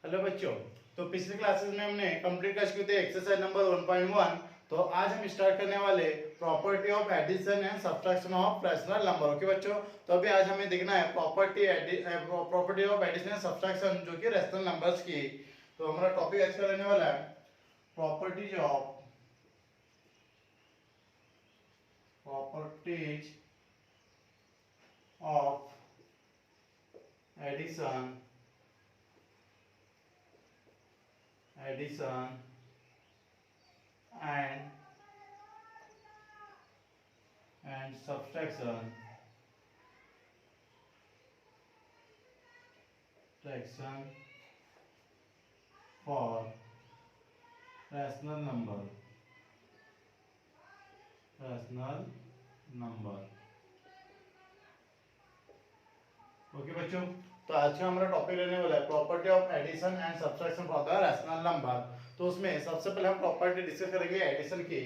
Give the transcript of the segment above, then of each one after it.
Hello बच्चों। तो पिछले क्लासेस में हमने कंप्लीट कर चुके थे एक्सरसाइज नंबर 1.1। तो आज हम स्टार्ट करने वाले property of addition and subtraction of rational number. Okay बच्चों, तो अभी आज हमें देखना है property of addition and subtraction जो कि रैशनल नंबर्स की। तो हमारा टॉपिक आज का रहने वाला है प्रॉपर्टीज ऑफ एडिशन and subtraction for rational number। Okay बच्चों, तो आज का हमारा टॉपिक रहने वाला है property of addition and subtraction for the rational number. तो उसमें सबसे पहले हम प्रॉपर्टी डिस्कस करेंगे एडिशन की।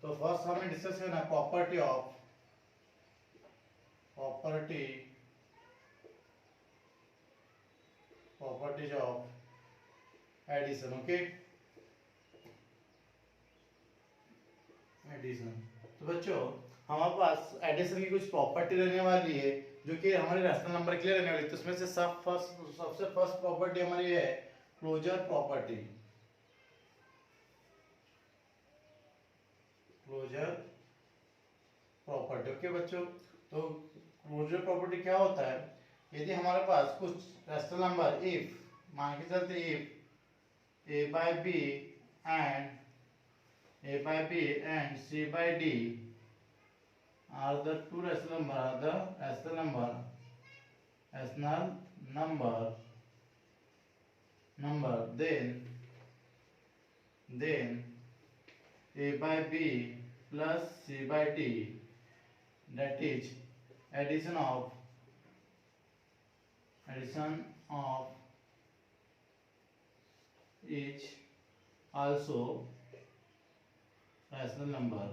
तो फर्स्ट हमें डिस्कस करना है property properties of addition. Okay, addition. तो बच्चों हमारे पास एडिशन की कुछ प्रॉपर्टी रहने वाली है जो कि हमारे रैशनल नंबर के लिए रहने वाली है। तो उसमें से सबसे फर्स्ट प्रॉपर्टी हमारी है क्लोजर प्रॉपर्टी। ओके बच्चों, तो क्लोजर प्रॉपर्टी क्या होता है? यदि हमारे पास कुछ रैशनल नंबर इफ मान के चलते if a by b and c by d are the two rational number, then a by b plus c by d, that is addition of each also rational number।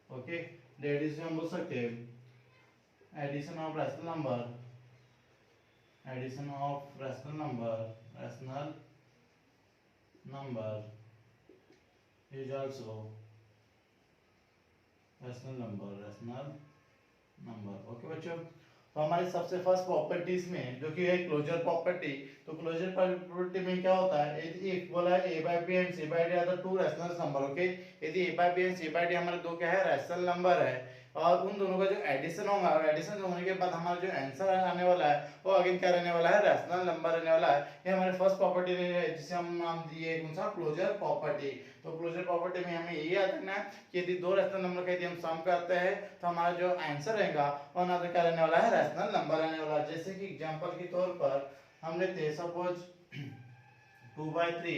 Okay, that is हम बोल सकते हैं addition of rational number is also rational number। Okay बच्चों, तो हमारी सबसे first properties में जो कि है क्लोजर प्रॉपर्टी। तो क्लोजर प्रॉपर्टी में क्या होता है? यदि इफ बोला है a by b and c by d are the two rational number. Okay, यदि a by b and c by d हमारे दो क्या है? रैशनल नंबर है, और उन दोनों का जो एडिशन होगा और एडिशन होने के बाद हमारा जो आंसर आने वाला है वो अगेन क्या रहने वाला है? रैशनल नंबर रहने वाला है। ये हमारे फर्स्ट प्रॉपर्टी है जिसे हम नाम दिए कौन सा? Closure property. तो क्लोजर प्रॉपर्टी में हमें ये याद रखना है कि यदि दो रैशनल नंबर का यदि हम सम करते हैं तो हमारा जो आंसर रहेगा वो ना तो क्या रहने वाला है? रैशनल नंबर रहने वाला है। जैसे कि एग्जांपल के तौर पर हम लेते हैं सपोज 2/3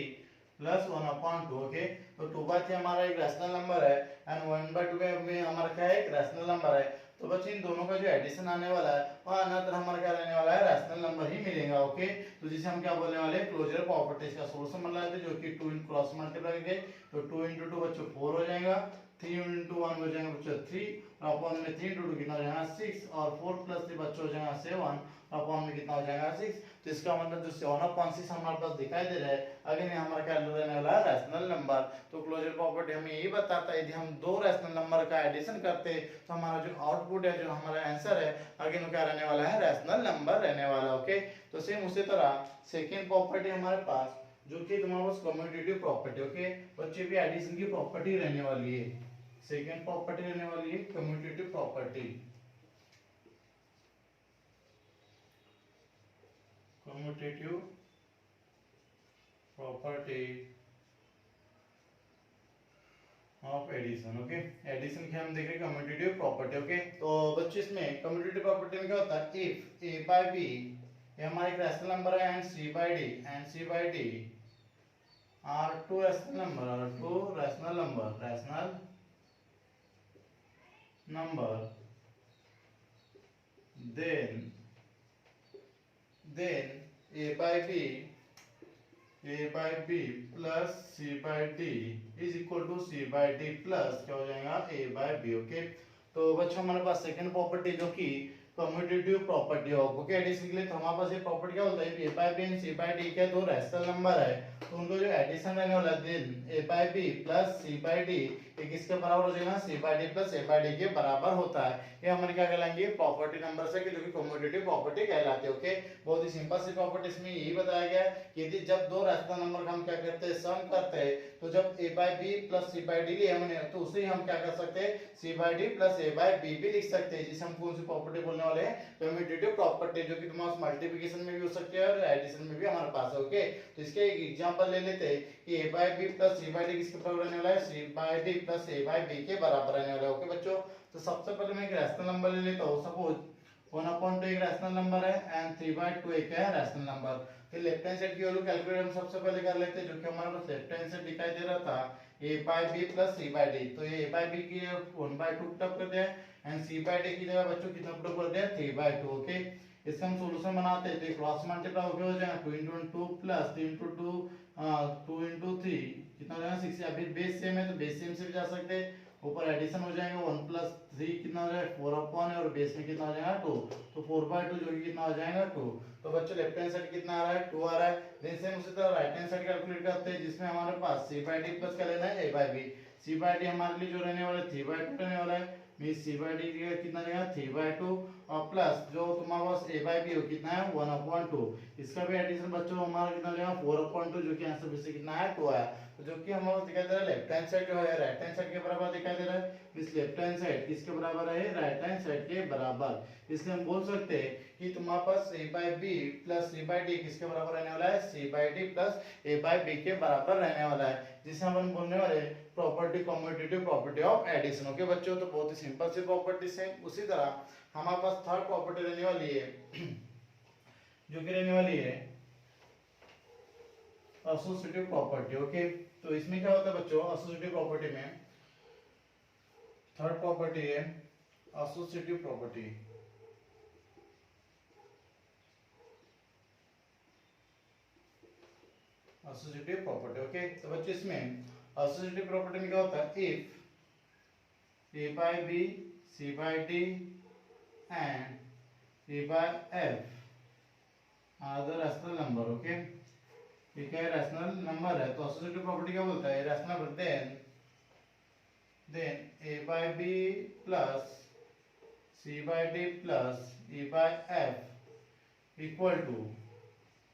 प्लस 1/2। ओके, तो 2/3 हमारा एक रैशनल नंबर है एंड 1/2 में हमारा क्या है? एक रैशनल नंबर है। तो बच्चे इन दोनों का जो एडिशन आने वाला है वो अनदर हमारा क्या रहने वाला है? रैशनल नंबर ही मिलेगा। ओके, तो जिसे हम क्या बोलने वाले हैं? क्लोजर प्रॉपर्टीज का सोल्यूशन बना लेते हैं जो कि 2 क्रॉस मल्टीप्लाई करके, तो 2 × 2 बच्चों 4 हो जाएगा, 3 × 1 हो जाएगा बच्चों 3, अपॉन में 3 × 2 कितना हो जाएगा? 6, और 4 + 3 बच्चों हो जाएगा 7, अपॉन में कितना हो जाएगा? 6। तो इसका मतलब जो 7/6 हमारे पास दिखाई दे रहा है अगेन हमारा क्या रहने वाला है? Rational number. तो क्लोजर प्रॉपर्टी हमें यही बताता है यदि हम दो रैशनल नंबर का एडिशन करते हैं तो हमारा जो आउटपुट है, जो हमारा आंसर है अगेन क्या रहने वाला है? रैशनल नंबर रहने वाला। ओके, तो सेम उसी तरह सेकंड प्रॉपर्टी हमारे पास जो कि तुम्हारे पास कम्यूटेटिव प्रॉपर्टी। ओके बच्चे, भी एडिशन की प्रॉपर्टी रहने वाली है। सेकंड प्रॉपर्टी रहने वाली है commutative property. Of addition. Okay, addition की हम देख रहे हैं कम्यूटेटिव प्रॉपर्टी। ओके, तो बच्चे इसमें कम्यूटेटिव प्रॉपर्टी में क्या होता है? इफ a by b ये हमारा एक रैशनल नंबर है and c by d are two rational number, then a by b plus c by d is equal to c by d plus क्या हो जाएगा? a by b। ओके, तो बच्चों हमारे पास सेकंड प्रॉपर्टी जो कि commutative property of okay addition के लिए तो हमारे पास ये प्रॉपर्टी क्या होता है A by B and C by D के दो रैशनल नंबर है तो उनको जो एडिशन रहने वाला है then A by B plus C by D ये किसके बराबर हो जाएगा सी by D plus A bye D के बराबर होता है ये हमारे क्या कहलाएंगे प्रॉपर्टी नंबर से कि जो कि कम्यूटेटिव प्रॉपर्टी कहलाते हैं ओके बहुत ही सिंपल सी प्रॉपर्टी इसमें यही बताया गया है कि यदि जब दो रैशनल नंबर का हम क्या करते हैं सम करते हैं तो जब ए by B plus C by D लिए हमने तो उसे हम क्या कर सकते हैं सी by D plus A by B भी लिख सकते हैं जिसे हम कौन सी प्रॉपर्टी बोलने वाले हैं कम्यूटेटिव प्रॉपर्टी जो कि तुम्हारे मल्टीप्लिकेशन में भी हो सकती है और एडिशन में भी हमारे पास है ओके तो इसके एक एग्जांपल ले लेते हैं कि a by b plus c by d किसके बराबर रहने वाला है c by d plus a by b के बराबर रहने वाला है ओके बच्चों तो सबसे पहले मैं एक रैशनल नंबर ले लेता हूं सपोज 1/2 एक रैशनल नंबर है एंड 3/2 एक है रैशनल नंबर तो लेफ्ट हैंड साइड की वैल्यू कैलकुलेट हम सबसे पहले कर लेते हैं जो कि हमारे पास लेफ्ट हैंड साइड दिखाई दे रहा था a by b plus c by d तो ये a बाय b की 1/2 पुट कर दिया एंड c बाय d की जगह बच्चों कितना पुट कर दिया 3/2 ओके इसका हम सॉल्यूशन बनाते हैं तो क्रॉस मल्टीप्लाई हो जाएगा 2 * 2 प्लस 3 * 2 2 * 3 कितना हो जाएगा 6 अभी बेस सेम है तो बेस सेम से भी जा सकते हैं ऊपर एडिशन हो जाएगा 1 + 3 कितना हो जाएगा 4 अपॉन है और बेस में कितना हो जाएगा 2 तो 4/2 जो कि कितना हो जाएगा 2 तो बच्चों लेफ्ट हैंड साइड कितना आ रहा है 2 आ रहा है देन सेम उसी तरह राइट हैंड साइड कैलकुलेट करते हैं जिसमें हमारे पास c/d प्लस क्या लेना है a/b c/d हमारे लिए जो रहने वाला है 3/2 रहने वाला है मींस c/d कितना रहेगा 3/2 और प्लस जो तुम्हारे पास a/b हो कितना है 1/2 इसका भी एडिशन बच्चों हमारा कितना रहेगा 4/2 जो कि आंसर में से कितना है 2 आया तो जो कि हमारा दिखाई दे रहा है लेफ्ट हैंड साइड जो है राइट हैंड साइड के बराबर दिखाई दे रहा है इस लेफ्ट हैंड साइड किसके बराबर है राइट हैंड साइड के बराबर इसलिए हम बोल सकते हैं कि तुम्हारे पास a/b प्लस c/d किसके बराबर रहने वाला है c/d प्लस a/b के बराबर रहने वाला है जिसे हम बोलने वाले property commutative property of addition okay बच्चों तो बहुत ही सिंपल सी प्रॉपर्टी है उसी तरह हमारे पास थर्ड प्रॉपर्टी रहने वाली है जो कि रहने वाली है एसोसिएटिव प्रॉपर्टी ओके तो इसमें क्या होता है बच्चों एसोसिएटिव प्रॉपर्टी में थर्ड प्रॉपर्टी है associative property associative property okay तो बच्चों इसमें एसोसिएटिव प्रॉपर्टी में क्या होता है if a by b c by d and e by f are the rational number okay ये क्या है रैशनल नंबर है तो एसोसिएटिव प्रॉपर्टी क्या बोलता है rational number then a by b plus c by d plus e by f equal to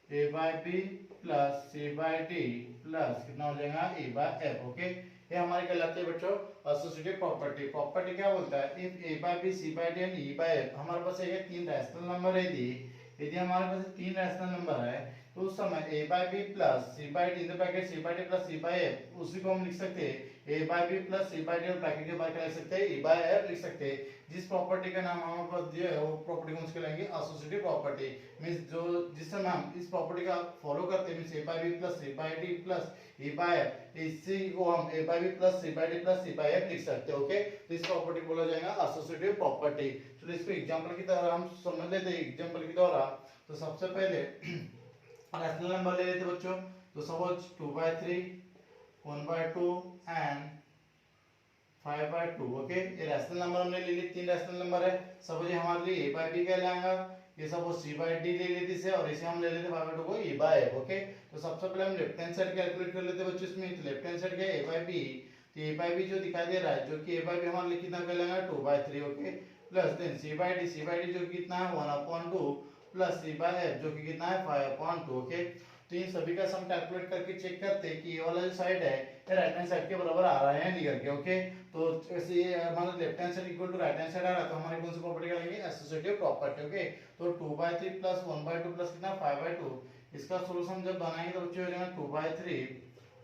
a by b plus c by d plus कितना हो जाएगा e by f ओके ये हमारे कहलाते हैं बच्चों एसोसिएटिव प्रॉपर्टी प्रॉपर्टी क्या बोलता है if a by b c by d and e by f हमारे पास है तीन रैशनल नंबर है यदि हमारे पास तीन रैशनल नंबर है तो उस समय a by b plus c by d in the bracket c by d plus c by f उसी को हम लिख सकते हैं a by b plus c by d और ब्रैकेट के बाहर क्या लिख सकते हैं e by f लिख सकते हैं जिस प्रॉपर्टी का नाम हमारे पास दिया है वो प्रॉपर्टी को हम कहलाएंगे एसोसिएटिव प्रॉपर्टी मींस जो जिस समय हम इस प्रॉपर्टी का फॉलो करते हैं means a by b plus c by d plus e by f इसी को हम a by b plus c by d plus c by f लिख सकते हैं ओके तो इस प्रॉपर्टी को बोला जाएगा एसोसिएटिव प्रॉपर्टी चलो इसको एग्जांपल की तरह हम समझ लेते हैं एग्जांपल की द्वारा तो सबसे पहले रैशनल नंबर ले लेते बच्चों तो सपोज 2/3 1/2 एंड 5/2 ओके ये रैशनल नंबर हमने ले लिए तीन रैशनल नंबर है सपोज ये हमारे लिए a by b कहलाएगा ये सपोज c by d ले लेते इसे और इसे हम ले लेते 5/2 को e by f ओके तो सबसे पहले हम लेफ्ट हैंड साइड कैलकुलेट कर लेते बच्चों इसमें तो लेफ्ट हैंड साइड क्या है a by b तो a by b जो दिखाई दे रहा है जो कि a by b हमारे लिए कितना कहलाएगा 2/3 okay plus then c by d जो कितना है 1/2 प्लस c by f जो कि कितना है 5/2 ओके तो इन सभी का सम कैलकुलेट करके चेक करते हैं कि ये वाला जो साइड है ये राइट हैंड साइड के बराबर आ रहा है नहीं करके ओके तो ऐसे ये हमारा left hand side equal to right hand side आ रहा है तो हमारी कौन सी प्रॉपर्टी कहलाएगी एसोसिएटिव प्रॉपर्टी ओके तो 2/3 प्लस 1/2 प्लस कितना 5/2 इसका सॉल्यूशन जब बनाएंगे तो बच्चों हो जाएगा 2/3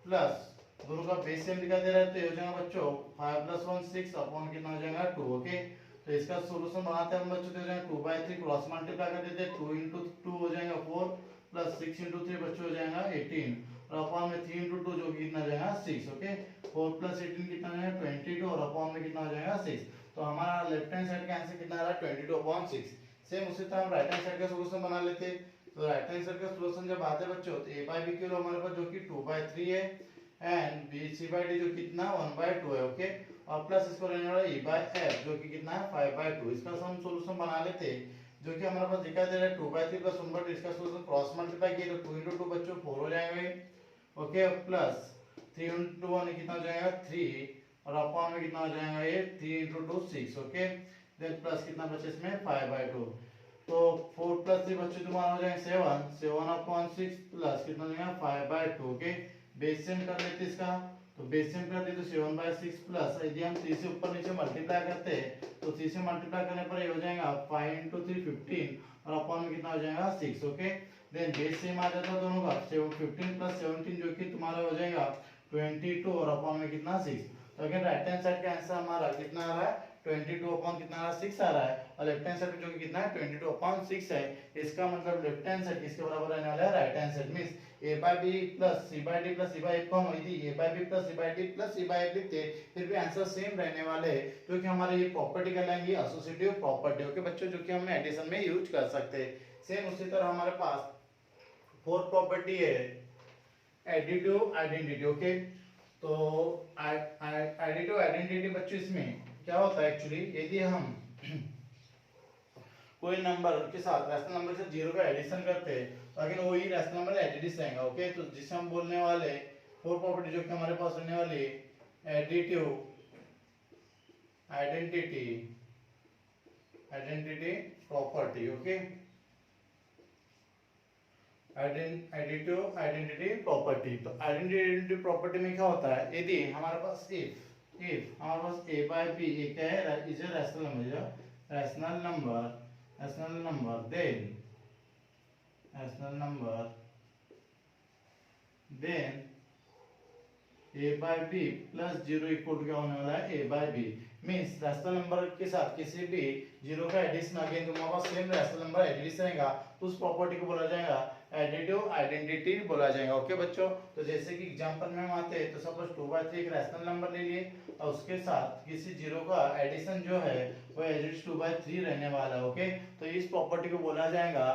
प्लस दोनों का बेस सेम दिखाई दे रहा है तो हो जाएगा बच्चों 5 + 1 6 अपॉन कितना हो जाएगा 2 ओके तो इसका सॉल्यूशन बनाते हैं हम बच्चों तो हो जाएगा 2/3 क्रॉस मल्टीप्लाई कर देते हैं 2 * 2 हो जाएगा 4 प्लस 6 * 3 बच्चों हो जाएगा 18 और अपॉन में 3 * 2 जो कि कितना जाएगा 6 ओके 4 + 18 कितना हो जाएगा 22 और अपॉन में कितना हो जाएगा 6 तो हमारा लेफ्ट हैंड साइड का आंसर कितना आ रहा है 22/6 सेम उसी तरह हम राइट हैंड साइड का सॉल्यूशन बना लेते हैं तो राइट हैंड साइड का सॉल्यूशन जब आते हैं बच्चों तो a by b के लिए हमारे पास जो कि 2/3 है and b c by d जो कितना 1/2 है ओके और प्लस इसको रहने वाला e बाय f जो कि कितना है 5/2। इसका हम सॉल्यूशन बना लेते जो कि हमारे पास दिखाई दे रहा है 2/3 प्लस 1/2। इसका सॉल्यूशन क्रॉस मल्टीप्लाई किए तो 2 into 2 बच्चों 4 हो जाएंगे। ओके प्लस 3 into 1 कितना हो जाएगा 3 और अपॉन में कितना हो जाएगा ये 3 into 2 6। ओके देन प्लस कितना बचे इसमें 5/2। तो 4 प्लस 3 बच्चों तुम्हारा हो जाएगा 7 7/6 प्लस कितना हो जाएगा 5/2। ओके बेस सेम कर लेते इसका तो बेस सेम कर दे तो 7/6 प्लस यदि हम 3 से ऊपर नीचे मल्टीप्लाई करते हैं तो 3 से मल्टीप्लाई करने पर ये हो जाएगा 5 into 3 15 और अपॉन में कितना हो जाएगा 6। ओके देन बेस सेम आ जाता है दोनों का 15 प्लस 17 जो कि तुम्हारा हो जाएगा 22 और अपॉन में कितना 6। तो अगर राइट हैंड साइड का आंसर हमारा कितना आ रहा है 22 अपॉन कितना आ रहा है 6 आ रहा है और लेफ्ट हैंड साइड जो कि कितना है 22 अपॉन 6 है। इसका मतलब लेफ्ट हैंड साइड किसके बराबर रहने वाला है right hand side means a by b plus c by d plus c by f को हम यदि a by b plus c by d plus c by f लिखते फिर भी आंसर सेम रहने वाले क्योंकि हमारे ये प्रॉपर्टी कहलाएंगी एसोसिएटिव प्रॉपर्टी। ओके बच्चों जो कि हम एडिशन में यूज कर सकते हैं। सेम उसी तरह हमारे पास फोर्थ प्रॉपर्टी है एडिटिव आइडेंटिटी। ओके तो एडिटिव आइडेंटिटी बच्चों इसमें क्या होता है एक्चुअली यदि हम कोई नंबर के साथ रैशनल नंबर के साथ जीरो का एडिशन करते हैं तो अगर वही रैशनल नंबर एडिटिव रहेगा। ओके तो जिसे हम बोलने वाले फोर प्रॉपर्टी जो कि हमारे पास रहने वाली additive identity identity property. Okay additive identity property तो आइडेंटिटी प्रॉपर्टी में क्या होता है यदि हमारे पास इफ हमारे पास a by b एक है is a rational number then a by b plus zero equal to क्या होने वाला है a by b means rational number के साथ किसी भी जीरो का एडिशन अगेन तुम्हारे पास सेम रैशनल नंबर एडिशन रहेगा तो उस प्रॉपर्टी को बोला जाएगा एडिटिव आइडेंटिटी बोला जाएगा। ओके बच्चों तो जैसे कि एग्जांपल में हम आते हैं तो सपोज 2/3 एक रैशनल नंबर ले लिए और उसके साथ किसी जीरो का एडिशन जो है वो एडिट 2/3 रहने वाला है। ओके तो इस प्रॉपर्टी को बोला जाएगा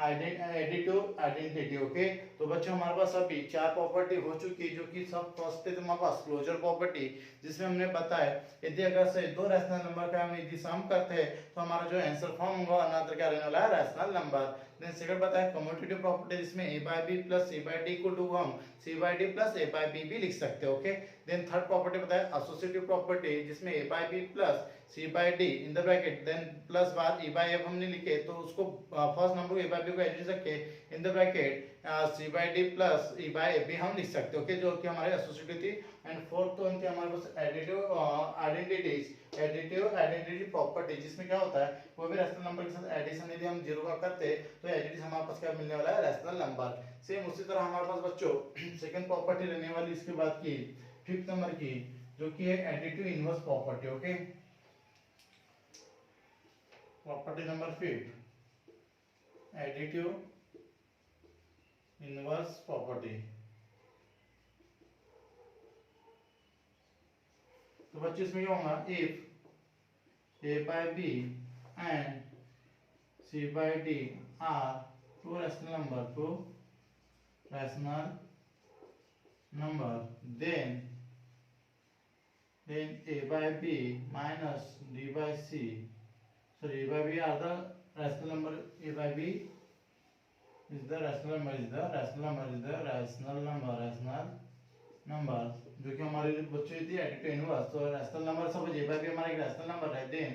एडिटिव आइडेंटिटी। ओके तो बच्चों हमारे पास अभी चार प्रॉपर्टी हो चुकी है जो कि सब फर्स्ट पे तुम्हारे पास क्लोजर प्रॉपर्टी जिसमें हमने बताया यदि अगर से दो रैशनल नंबर का हम यदि सम करते हैं तो हमारा जो आंसर फॉर्म होगा अनदर क्या रहने वाला है रैशनल नंबर। देन सेकंड बताया कम्यूटेटिव प्रॉपर्टी जिसमें a by b plus c by d को टू हम c by d plus a by b भी लिख सकते हैं। ओके देन थर्ड प्रॉपर्टी बताया एसोसिएटिव प्रॉपर्टी जिसमें a by b plus c by d in the bracket then plus बाद e by f हमने लिखे तो उसको first number a by b को एडिट करके in the bracket c by d plus e by f भी हम लिख सकते हैं। ओके जो कि हमारे एसोसिएटिव थी एंड फोर्थ तो इनके हमारे पास एडिटिव आइडेंटिटी प्रॉपर्टी जिसमें क्या होता है कोई भी रैशनल नंबर के साथ एडिशन यदि हम जीरो का करते तो एडिटिव हमारे पास क्या मिलने वाला है रैशनल नंबर। सेम उसी तरह हमारे पास बच्चों सेकंड प्रॉपर्टी रहने वाली इसके बाद की फिफ्थ नंबर की जो कि है additive inverse property. Okay property number 5 additive inverse property. तो बच्चों इसमें क्या होगा if a by b and c by d are two rational number then a by b minus d by c sorry a by b are the rational number a by b is the rational number जो कि हमारे बच्चों थी additive inverse तो rational number suppose a by b हमारा एक rational number है then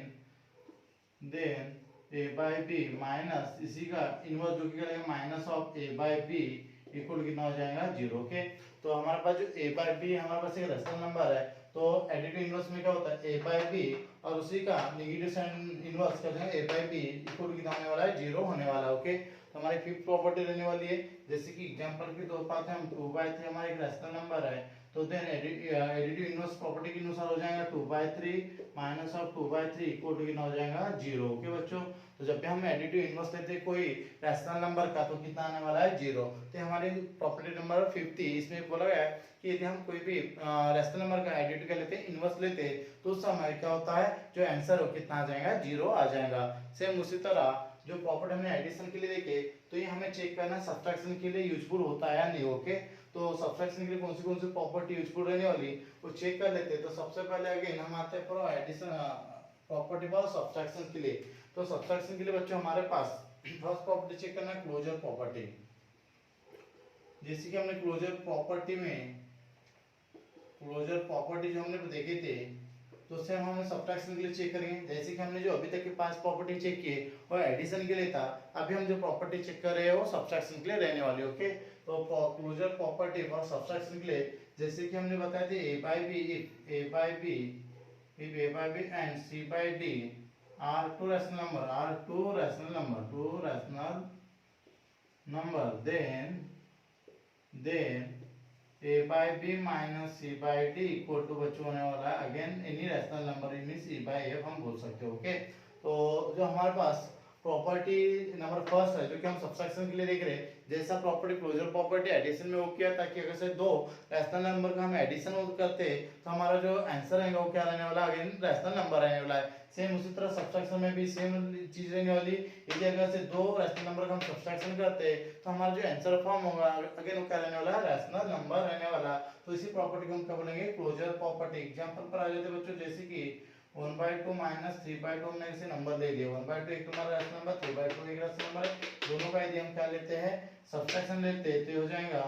a by b minus इसी का इनवर्स जो कि करेगा minus of a by b equal कितना हो जाएगा 0। ओके तो हमारे पास जो a by b हमारे पास एक रैशनल नंबर है तो एडिटिव इनवर्स में क्या होता है a by b और उसी का नेगेटिव साइन इनवर्स कर देंगे a by b इक्वल कितना होने वाला है 0 होने वाला है। ओके तो हमारी फिफ्थ प्रॉपर्टी रहने वाली है जैसे कि एग्जांपल के तौर पर हम 2/3 हमारा एक रैशनल नंबर है तो देन एडिटिव इनवर्स प्रॉपर्टी के अनुसार हो जाएगा 2/3 माइनस ऑफ 2/3 इक्वल टू कितना हो जाएगा 0। ओके बच्चों तो जब भी हम एडिटिव इनवर्स लेते हैं कोई रैशनल नंबर का तो कितना आने वाला है 0। तो हमारी प्रॉपर्टी नंबर 50 इसमें बोला गया है कि यदि हम कोई भी रैशनल नंबर का एडिटिव कर लेते हैं इनवर्स लेते हैं तो उस समय क्या होता है जो आंसर हो कितना आ जाएगा 0 आ जाएगा। सेम उसी तरह जो प्रॉपर्टी हमने एडिशन के लिए देखे तो ये हमें चेक करना सब्ट्रैक्शन के लिए यूजफुल होता है या नहीं। ओके तो सब्सट्रैक्शन के लिए कौन सी प्रॉपर्टी यूजफुल रहने वाली वो चेक कर लेते हैं। तो सबसे पहले अगेन हम आते हैं for addition property for subtraction के लिए। तो सब्सट्रैक्शन के लिए बच्चों हमारे पास फर्स्ट प्रॉपर्टी चेक करना है क्लोजर प्रॉपर्टी। जैसे कि हमने क्लोजर प्रॉपर्टी जो हमने देखे थे तो उससे हम सब्ट्रैक्शन के लिए चेक करेंगे। जैसे कि हमने जो अभी तक के 5 प्रॉपर्टी चेक किए वो एडिशन के लिए था, अभी हम जो प्रॉपर्टी चेक कर रहे हैं वो सब्ट्रैक्शन के लिए रहने वाली। ओके, तो क्लोजर प्रॉपर्टी फॉर सब्ट्रैक्शन के लिए जैसे कि हमने बताया था a by b if a by b and c by d are two rational number then a by b minus c by d equal to बच्चों होने वाला है again any rational number means e by f हम बोल सकते हैं। Okay, तो जो हमारे पास प्रॉपर्टी नंबर फर्स्ट है जो कि हम सब्ट्रैक्शन के लिए देख रहे हैं, जैसा प्रॉपर्टी क्लोजर प्रॉपर्टी एडिशन में वो किया था कि अगर से दो रैशनल नंबर का हम एडिशन करते तो हमारा जो आंसर है वो क्या रहने वाला है, अगेन रैशनल नंबर रहने वाला है। सेम उसी तरह सब्ट्रैक्शन में भी सेम चीज रहने वाली। यदि अगर से दो रैशनल नंबर का हम सब्ट्रैक्शन करते हैं तो हमारा जो आंसर फॉर्म होगा अगेन वो क्या रहने वाला है, रैशनल नंबर रहने वाला। तो इसी प्रॉपर्टी को हम क्या बोलेंगे, क्लोजर प्रॉपर्टी। एग्जांपल पर आ जाते बच्चों, जैसे कि 1/2 माइनस 3/2 हमने इसे नंबर ले लिया। 1/2 एक तुम्हारा रैशनल नंबर, 3/2 एक रैशनल नंबर है, दोनों का यदि हम क्या लेते हैं सब्ट्रैक्शन लेते हैं तो हो जाएगा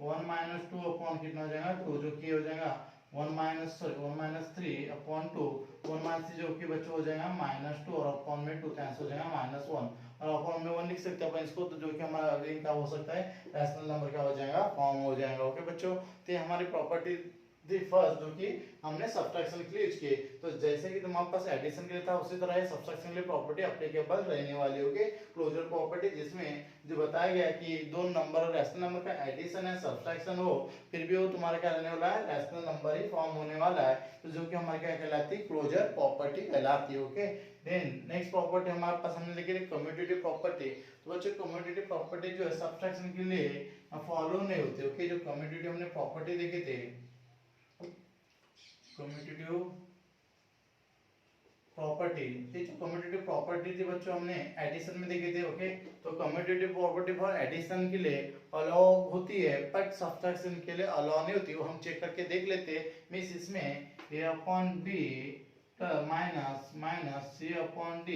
1 - 2 अपॉन कितना हो जाएगा 2, जो कि हो जाएगा 1 - 3 अपॉन 2, 1 - 3 जो कि बच्चों हो जाएगा -2 और अपॉन में 2 कैंसिल हो जाएगा -1 और अपॉन में 1 लिख सकते हैं अपन इसको, तो जो कि हमारा अगेन क्या हो सकता है रैशनल नंबर क्या हो जाएगा फॉर्म हो जाएगा। ओके बच्चों, तो ये हमारी प्रॉपर्टी दी फर्स्ट जो कि हमने सब्ट्रैक्शन के लिए यूज किए। तो जैसे कि तुम्हारे पास एडिशन के लिए था उसी तरह ये सब्ट्रैक्शन के लिए प्रॉपर्टी एप्लीकेबल रहने वाली होगी क्लोजर प्रॉपर्टी, जिसमें जो बताया गया कि दो नंबर रैशनल नंबर का एडिशन है सब्ट्रैक्शन हो फिर भी वो तुम्हारा क्या रहने वाला है रैशनल नंबर ही फॉर्म होने वाला है। तो जो कि हमारी क्या कहलाती है क्लोजर प्रॉपर्टी कहलाती है। ओके, देन नेक्स्ट प्रॉपर्टी हमारे पास हमने लिखी है कम्यूटेटिव प्रॉपर्टी। तो बच्चों कम्यूटेटिव प्रॉपर्टी जो है सब्ट्रैक्शन के लिए फॉलो नहीं होती। ओके, जो कम्यूटेटिव हमने प्रॉपर्टी देखे थे कम्यूटेटिव प्रॉपर्टी, ये जो कम्यूटेटिव प्रॉपर्टी थी बच्चों हमने एडिशन में देखे थे। ओके, तो कम्यूटेटिव प्रॉपर्टी फॉर एडिशन के लिए अलाउ होती है बट सब्ट्रैक्शन के लिए अलाउ नहीं होती। वो हम चेक करके देख लेते हैं। मींस इसमें a upon b minus c upon d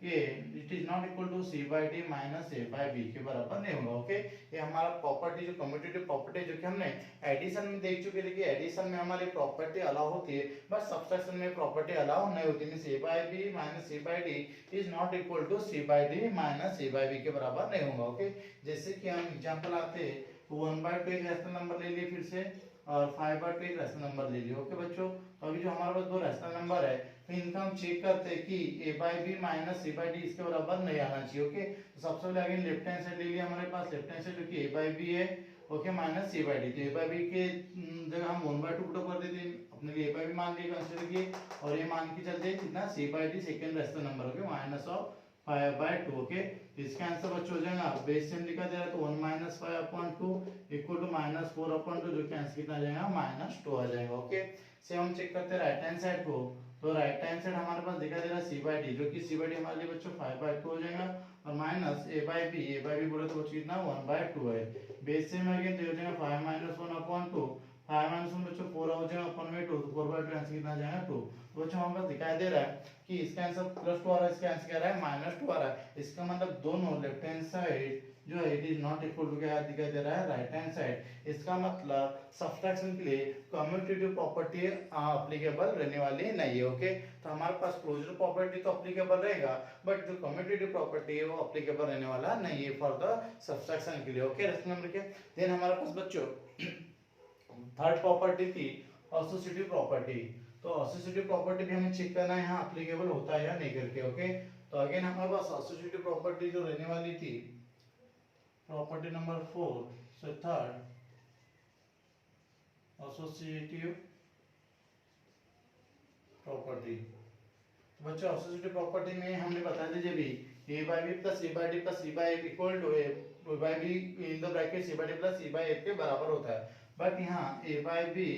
ये it is not equal to c by d minus a by b के बराबर नहीं होगा। ओके, ये हमारा प्रॉपर्टी जो कम्यूटेटिव प्रॉपर्टी जो कि हमने एडिशन में देख चुके थे कि एडिशन में हमारी प्रॉपर्टी अलाउ होती है बट सब्ट्रैक्शन में प्रॉपर्टी अलाउ नहीं होती। Means a by b minus c by d is not equal to c by d minus a by b के बराबर नहीं होगा। ओके, जैसे कि हम एग्जांपल आते हैं 1/2 एक रैशनल नंबर ले लिए फिर से और 5/2 एक रैशनल नंबर ले लिए। ओके बच्चों, तो अभी जो हमारे पास दो रैशनल नंबर है तो इनका हम चेक करते हैं कि a by b minus c by d इसके बराबर नहीं आना चाहिए। ओके, तो सबसे पहले अगेन लेफ्ट हैंड साइड ले लिया हमारे पास, लेफ्ट हैंड साइड जो कि a by b है okay minus c by d। तो a by b के जगह हम 1/2 पुट कर देते हैं, अपने लिए a by b मान लिए कंसीडर किए और ये मान के चलते कितना c by d second rational number okay minus of 5/2। Okay, इसका आंसर बच्चों हो जाएगा बेस सेम लिखा दे रहा है तो 1 - 5/2 इक्वल टू -4/2 जो कि आंसर कितना आ जाएगा -2 आ जाएगा। ओके, से हम चेक करते हैं राइट हैंड साइड को। तो राइट हैंड साइड हमारे पास दिखा दे रहा है c by d जो कि c by d हमारे लिए बच्चों 5/2 हो जाएगा और माइनस a by b बोले तो बच्चों कितना 1/2 है। बेस सेम अगेन तो हो जाएगा 5 - 1/2 5 - 1 बच्चों 4 हो जाएगा अपन में 2 तो 4/2 आंसर कितना आ जाएगा 2। तो बच्चों हमारे पास दिखाई दे रहा है कि इसका आंसर +2 आ रहा है, इसका आंसर क्या आ रहा है -2 आ रहा है। इसका मतलब दोनों लेफ्ट हैंड साइड जो है it is not equal to क्या दिखाई दे रहा है राइट हैंड साइड। इसका मतलब सब्ट्रैक्शन के लिए कम्यूटेटिव प्रॉपर्टी एप्लीकेबल रहने वाली नहीं है। ओके, तो हमारे पास क्लोजर प्रॉपर्टी तो एप्लीकेबल रहेगा बट जो कम्यूटेटिव प्रॉपर्टी है वो एप्लीकेबल रहने वाला नहीं है फॉर द सब्ट्रैक्शन के लिए। ओके, रैशनल नंबर के देन हमारे पास बच्चों थर्ड प्रॉपर्टी थी एसोसिएटिव प्रॉपर्टी। तो एसोसिएटिव प्रॉपर्टी भी हमें चेक करना है यहाँ एप्लीकेबल होता है या नहीं करके। ओके, तो अगेन हमारे पास एसोसिएटिव प्रॉपर्टी जो रहने वाली थी property number 4, so third associative property. बच्चों एसोसिएटिव प्रॉपर्टी में हमने बता दीजिए भी a by b plus c by d plus c by f equal to a by b in the bracket c by d plus c by f के बराबर होता है। बट यहाँ a by b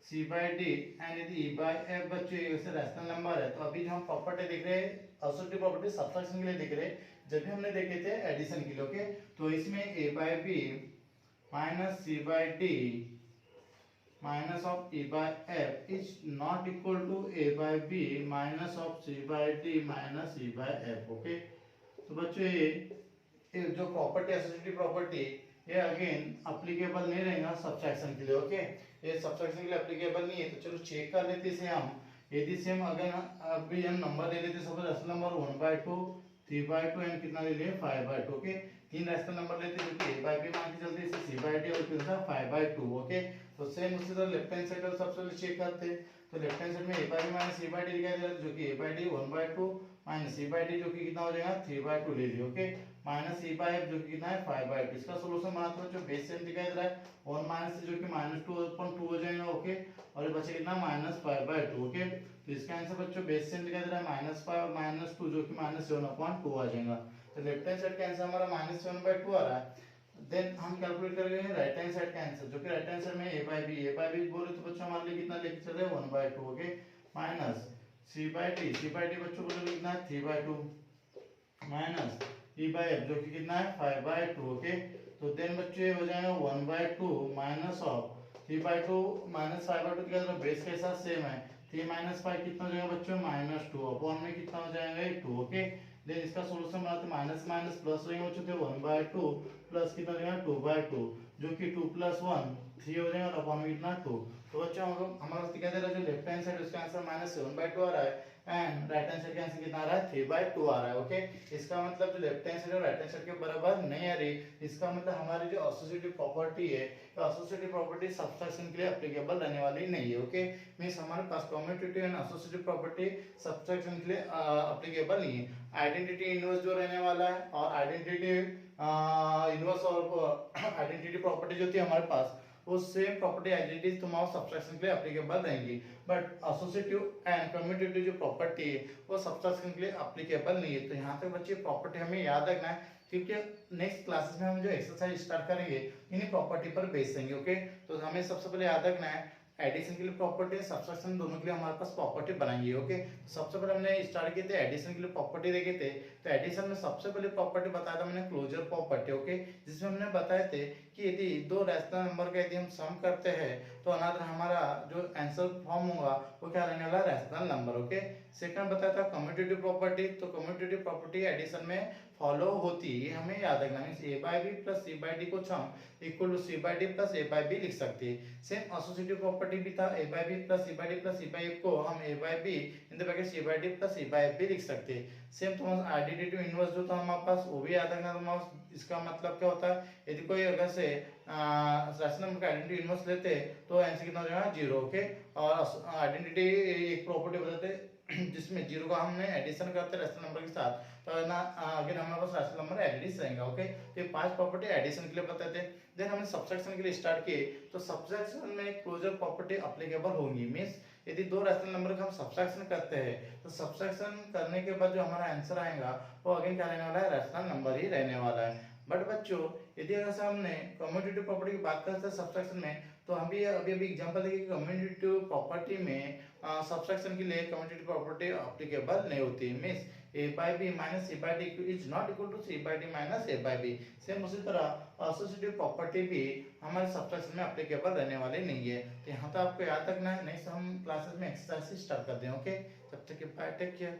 c by d and यदि e by f बच्चों ये rational number है तो अभी जो हम प्रॉपर्टी देख रहे हैं एसोसिएटिव प्रॉपर्टी सब्ट्रैक्शन के लिए देख रहे हैं, जब भी हमने देखे थे एडिशन के लिए। ओके, तो इसमें a by b minus c by d minus of e by f is not equal to a by b minus of c by d minus e by f. Okay, तो बच्चों ये जो property associative property ये again applicable नहीं रहेगा subtraction के लिए. Okay, ये सब्ट्रैक्शन के लिए अप्लीकेबल नहीं है. तो चलो चेक कर लेते इसे हम. यदि से हम अगर अभी हम नंबर ले लेते, सपोज रेशनल नंबर 1/2 3/2 एंड कितना ले लिए 5/2. ओके, तीन रेशनल नंबर लेते जो कि a by b मान के चलते इसे c by d और फिर 5/2. ओके, तो सेम उसी तरह लेफ्ट हैंड साइड और सबसे पहले चेक करते हैं. तो लेफ्ट हैंड साइड में a by b minus c by d दिखाई दे रहा है जो कि a by d 1/2 minus c by d जो कि कितना हो जाएगा 3/2 ले लियो. Okay, minus c by f जो कि कितना है 5/2. इसका सॉल्यूशन बनाते हैं जो बेस सेम दिखाई दे रहा है 1 माइनस जो कि -2/2 हो जाएगा. ओके, और ये बचे कितना -5/2. ओके, तो इसका आंसर बच्चों बेस सेम दिखाई दे रहा है -5 और -2 जो कि -7/2 आ जाएगा. तो लेफ्ट हैंड साइड का आंसर हमारा -7/2 आ रहा है. देन हम कैलकुलेट करेंगे राइट हैंड साइड का आंसर जो कि राइट हैंड साइड में a by b बोले तो बच्चों हमारे लिए कितना लेके चल रहे हैं 1/2. Okay, minus c by d बच्चों बोले कितना है 3/2 माइनस e by f जो कि कितना है 5/2. ओके, तो देन बच्चों ये हो जाएगा 1/2 माइनस ऑफ 3/2 माइनस 5/2 के अंदर बेस के साथ सेम है. 3 माइनस 5 कितना हो जाएगा बच्चों -2 अपॉन में कितना हो जाएगा 2. ओके, देन इसका सॉल्यूशन बनाते माइनस माइनस प्लस हो जाएगा 1/2 प्लस कितना हो जाएगा 2/2 जो कि 2 + 1 3 हो जाएगा और अपॉन में कितना 2. तो बच्चों हम लोग हमारा दिखाई दे रहा है जो लेफ्ट हैंड साइड उसका आंसर -7/2 आ रहा है एंड राइट हैंड साइड का आंसर कितना आ रहा है 3/2 आ रहा है. ओके, इसका मतलब जो लेफ्ट हैंड साइड और राइट हैंड साइड के बराबर नहीं आ रही. इसका मतलब हमारी जो एसोसिएटिव प्रॉपर्टी है तो एसोसिएटिव प्रॉपर्टी सब्ट्रैक्शन के लिए एप्लीकेबल रहने वाली नहीं है. ओके, मींस हमारे पास commutative and associative property subtraction के लिए एप्लीकेबल नहीं है. आइडेंटिटी इनवर्स जो रहने वाला है और आइडेंटिटी इनवर्स और आइडेंटिटी प्रॉपर्टी जो थी हमारे पास वो सेम प्रॉपर्टी आइडेंटिटीज तुम्हारा सब्ट्रैक्शन के लिए एप्लीकेबल रहेंगी. बट एसोसिएटिव एंड कम्यूटेटिव जो प्रॉपर्टी है वो सब्ट्रैक्शन के लिए एप्लीकेबल नहीं है. तो यहाँ तक बच्चे प्रॉपर्टी हमें याद रखना है क्योंकि नेक्स्ट क्लासेस में हम जो एक्सरसाइज स्टार्ट करेंगे इन्हीं प्रॉपर्टी पर बेस रहेंगे. ओके, तो हमें सबसे पहले याद रखना है एडिशन के लिए प्रॉपर्टी सब्ट्रैक्शन दोनों के लिए हमारे पास प्रॉपर्टी बनाएंगे. ओके, सबसे पहले हमने स्टार्ट किए थे एडिशन के लिए प्रॉपर्टी देखे थे. तो एडिशन में सबसे पहले प्रॉपर्टी बताया था मैंने क्लोजर प्रॉपर्टी. ओके, जिसमें हमने बताए थे कि यदि दो रैशनल नंबर का यदि हम सम करते हैं तो अनदर हमारा जो आंसर फॉर्म होगा वो क्या रहने वाला रैशनल नंबर. ओके, सेकंड बताया था कम्यूटेटिव प्रॉपर्टी. तो कम्यूटेटिव प्रॉपर्टी एडिशन में फॉलो होती है, ये हमें याद रखना है. a by b plus c by d को हम equal to c by d plus a by b लिख सकते हैं. सेम एसोसिएटिव प्रॉपर्टी भी था a by b plus c by d plus c by f को हम a by b in the bracket c by d plus c by f भी लिख सकते हैं. सेम तो आइडेंटिटी इनवर्स जो था हमारे पास वो भी याद रखना था. इसका मतलब क्या होता है यदि कोई अगर से रैशनल नंबर का आइडेंटिटी इनवर्स लेते तो आंसर कितना हो जाएगा 0. ओके, और आइडेंटिटी एक प्रॉपर्टी बताते जिसमें 0 का हमने एडिशन करते रैशनल नंबर के साथ तो ना अगर हमारे पास रैशनल नंबर एडिशन रहेगा. ओके, तो ये 5 प्रॉपर्टी एडिशन के लिए बताते हैं. देन हमने सब्ट्रैक्शन के लिए स्टार्ट किए. तो सब्ट्रैक्शन में क्लोजर प्रॉपर्टी एप्लीकेबल होंगी. मींस यदि दो रैशनल नंबर का हम सब्ट्रैक्शन करते हैं तो सब्ट्रैक्शन करने के बाद जो हमारा आंसर आएगा वो अगेन क्या रहने वाला है रैशनल नंबर ही रहने वाला है. बट बच्चों यदि अगर हमने कम्यूटेटिव प्रॉपर्टी की बात करते हैं सब्ट्रैक्शन में तो हम भी अभी एग्जांपल देखिए कम्यूटेटिव प्रॉपर्टी में सब्ट्रैक्शन के लिए कम्यूटेटिव प्रॉपर्टी एप्लीकेबल नहीं होती है. Means a by b minus c by d is not equal to c by d minus a by b. Same उसी तरह एसोसिएटिव प्रॉपर्टी भी हमारे सब्ट्रैक्शन में एप्लीकेबल रहने वाली नहीं है. तो यहाँ तो आपको याद रखना है. नेक्स्ट हम क्लासेस में एक्सरसाइज स्टार्ट करते हैं. ओके, तब तक के बाय, टेक केयर.